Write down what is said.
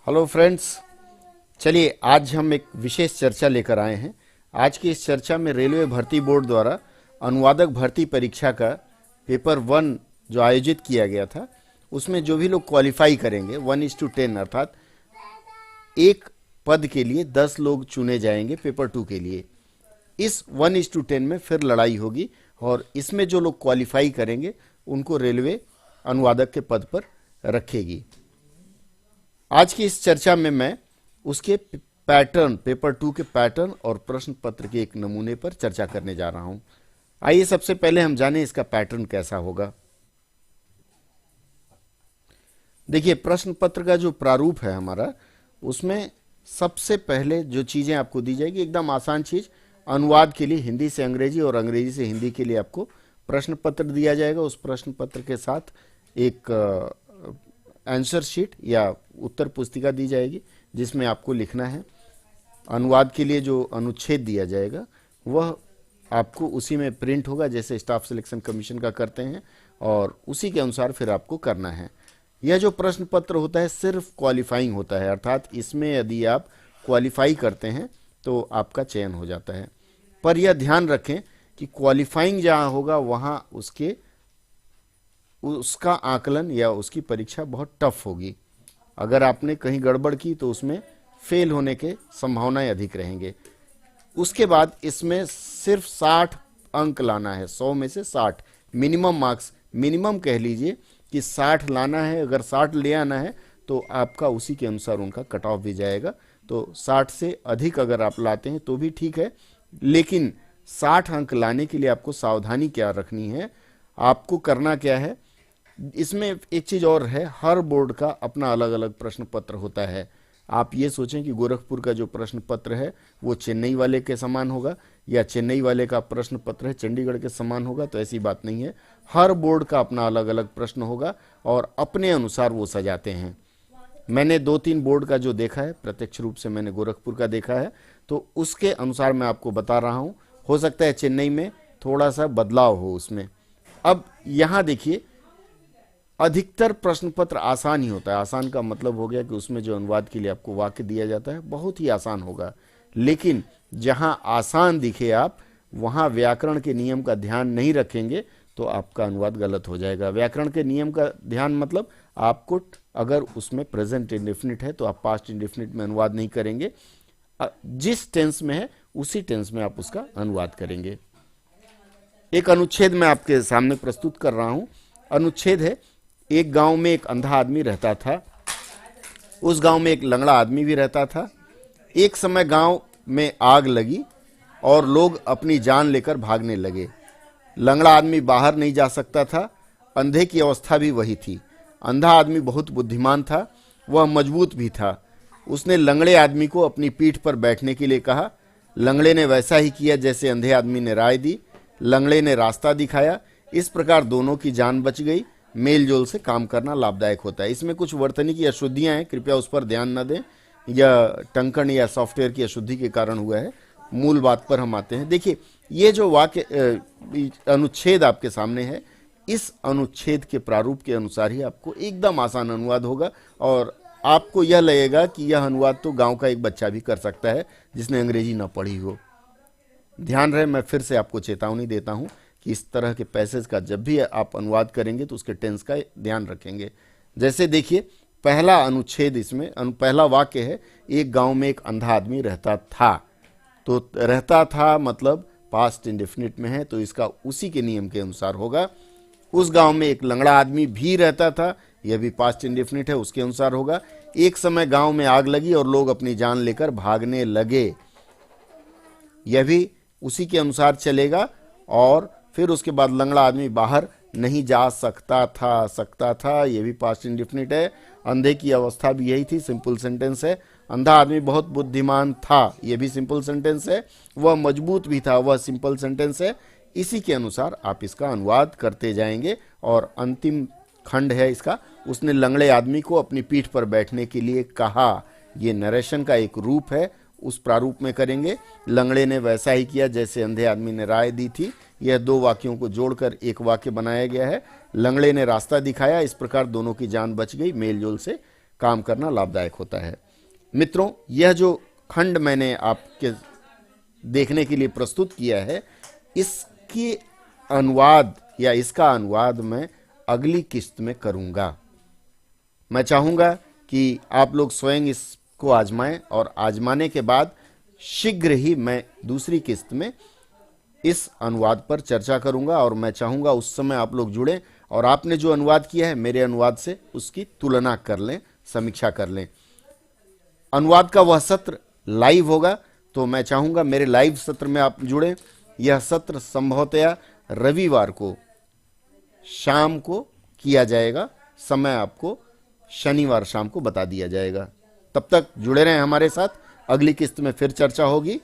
Hello friends. चलिए आज हम एक विशेष चर्चा लेकर आए हैं। आज की इस चर्चा में रेलवे भर्ती बोर्ड द्वारा अनुवादक भर्ती परीक्षा का पेपर 1 जो आयोजित किया गया था, उसमें जो भी लोग क्वालिफाई करेंगे 1:10 अर्थात एक पद के लिए 10 लोग चुने जाएंगे पेपर 2 के लिए। इस 1:10 में फिर लड़ाई होगी और इसमें जो लोग क्वालिफाई करेंगे उनको रेलवे अनुवादक के पद पर रखेगी। आज की इस चर्चा में मैं उसके पैटर्न, पेपर 2 के पैटर्न और प्रश्न पत्र के एक नमूने पर चर्चा करने जा रहा हूं। आइए सबसे पहले हम जानें इसका पैटर्न कैसा होगा। देखिए, प्रश्न पत्र का जो प्रारूप है हमारा, उसमें सबसे पहले जो चीजें आपको दी जाएगी, एकदम आसान चीज, अनुवाद के लिए हिंदी से अंग्रेजी और अंग्रेजी से हिंदी के लिए आपको प्रश्न पत्र दिया जाएगा। उस प्रश्न पत्र के साथ एक आंसर शीट या उत्तर पुस्तिका दी जाएगी जिसमें आपको लिखना है। अनुवाद के लिए जो अनुच्छेद दिया जाएगा वह आपको उसी में प्रिंट होगा जैसे स्टाफ सिलेक्शन कमीशन का करते हैं, और उसी के अनुसार फिर आपको करना है। यह जो प्रश्न पत्र होता है सिर्फ क्वालिफाइंग होता है, अर्थात इसमें यदि आप क्वालिफाई करते हैं तो आपका चयन हो जाता है। पर यह ध्यान रखें कि क्वालिफाइंग जहाँ होगा वहाँ उसका आकलन या उसकी परीक्षा बहुत टफ होगी। अगर आपने कहीं गड़बड़ की तो उसमें फेल होने के संभावनाएं अधिक रहेंगे। उसके बाद इसमें सिर्फ 60 अंक लाना है, 100 में से 60 मिनिमम मार्क्स, मिनिमम कह लीजिए कि 60 लाना है। अगर 60 ले आना है तो आपका उसी के अनुसार उनका कट ऑफ भी जाएगा। तो 60 से अधिक अगर आप लाते हैं तो भी ठीक है, लेकिन 60 अंक लाने के लिए आपको सावधानी क्या रखनी है, आपको करना क्या है। इसमें एक चीज और है, हर बोर्ड का अपना अलग अलग प्रश्न पत्र होता है। आप ये सोचें कि गोरखपुर का जो प्रश्न पत्र है वो चेन्नई वाले के समान होगा या चेन्नई वाले का प्रश्न पत्र है चंडीगढ़ के समान होगा, तो ऐसी बात नहीं है। हर बोर्ड का अपना अलग अलग प्रश्न होगा और अपने अनुसार वो सजाते हैं। मैंने 2-3 बोर्ड का जो देखा है, प्रत्यक्ष रूप से मैंने गोरखपुर का देखा है, तो उसके अनुसार मैं आपको बता रहा हूं। हो सकता है चेन्नई में थोड़ा सा बदलाव हो उसमें। अब यहां देखिए, अधिकतर प्रश्न पत्र आसान ही होता है। आसान का मतलब हो गया कि उसमें जो अनुवाद के लिए आपको वाक्य दिया जाता है बहुत ही आसान होगा। लेकिन जहां आसान दिखे आप वहां व्याकरण के नियम का ध्यान नहीं रखेंगे तो आपका अनुवाद गलत हो जाएगा। व्याकरण के नियम का ध्यान मतलब आपको, अगर उसमें प्रेजेंट इंडेफिनिट है तो आप पास्ट इंडेफिनिट में अनुवाद नहीं करेंगे, जिस टेंस में है उसी टेंस में आप उसका अनुवाद करेंगे। एक अनुच्छेद मैं आपके सामने प्रस्तुत कर रहा हूं। अनुच्छेद है, एक गांव में एक अंधा आदमी रहता था। उस गांव में एक लंगड़ा आदमी भी रहता था। एक समय गांव में आग लगी और लोग अपनी जान लेकर भागने लगे। लंगड़ा आदमी बाहर नहीं जा सकता था। अंधे की अवस्था भी वही थी। अंधा आदमी बहुत बुद्धिमान था, वह मजबूत भी था। उसने लंगड़े आदमी को अपनी पीठ पर बैठने के लिए कहा। लंगड़े ने वैसा ही किया जैसे अंधे आदमी ने राय दी। लंगड़े ने रास्ता दिखाया। इस प्रकार दोनों की जान बच गई। मेल जोल से काम करना लाभदायक होता है। इसमें कुछ वर्तनी की अशुद्धियां हैं, कृपया उस पर ध्यान न दें। यह टंकण या सॉफ्टवेयर की अशुद्धि के कारण हुआ है। मूल बात पर हम आते हैं। देखिए, ये जो वाक्य अनुच्छेद आपके सामने है, इस अनुच्छेद के प्रारूप के अनुसार ही आपको एकदम आसान अनुवाद होगा और आपको यह लगेगा कि यह अनुवाद तो गांव का एक बच्चा भी कर सकता है जिसने अंग्रेजी न पढ़ी हो। ध्यान रहे, मैं फिर से आपको चेतावनी देता हूं कि इस तरह के पैसेज का जब भी आप अनुवाद करेंगे तो उसके टेंस का ध्यान रखेंगे। जैसे देखिए, पहला अनुच्छेद, इसमें पहला वाक्य है, एक गांव में एक अंधा आदमी रहता था। तो रहता था मतलब पास्ट इंडेफिनिट में है, तो इसका उसी के नियम के अनुसार होगा। उस गांव में एक लंगड़ा आदमी भी रहता था, यह भी पास्ट इंडेफिनिट है, उसके अनुसार होगा। एक समय गांव में आग लगी और लोग अपनी जान लेकर भागने लगे, यह भी उसी के अनुसार चलेगा। और फिर उसके बाद लंगड़ा आदमी बाहर नहीं जा सकता था, यह भी पास्ट इंडेफिनिट है। अंधे की अवस्था भी यही थी, सिंपल सेंटेंस है। अंधा आदमी बहुत बुद्धिमान था, यह भी सिंपल सेंटेंस है। वह मजबूत भी था, वह सिंपल सेंटेंस है। इसी के अनुसार आप इसका अनुवाद करते जाएंगे। और अंतिम खंड है इसका, उसने लंगड़े आदमी को अपनी पीठ पर बैठने के लिए कहा। यह नरेशन का एक रूप है, उस प्रारूप में करेंगे। लंगड़े ने वैसा ही किया जैसे अंधे आदमी ने राय दी थी। यह दो वाक्यों को जोड़कर एक वाक्य बनाया गया है। लंगड़े ने रास्ता दिखाया, इस प्रकार दोनों की जान बच गई, मेल जोल से काम करना लाभदायक होता है। मित्रों, यह जो खंड मैंने आपके देखने के लिए प्रस्तुत किया है, इसकी अनुवाद या इसका अनुवाद मैं अगली किस्त में करूंगा। मैं चाहूंगा कि आप लोग स्वयं इसको आजमाएं और आजमाने के बाद शीघ्र ही मैं दूसरी किस्त में इस अनुवाद पर चर्चा करूंगा और मैं चाहूंगा उस समय आप लोग जुड़ें और आपने जो अनुवाद किया है मेरे अनुवाद से उसकी तुलना कर लें, समीक्षा कर लें। अनुवाद का वह सत्र लाइव होगा, तो मैं चाहूंगा मेरे लाइव सत्र में आप जुड़ें। यह सत्र संभवतया रविवार को शाम को किया जाएगा, समय आपको शनिवार शाम को बता दिया जाएगा। तब तक जुड़े रहें हमारे साथ, अगली किस्त में फिर चर्चा होगी।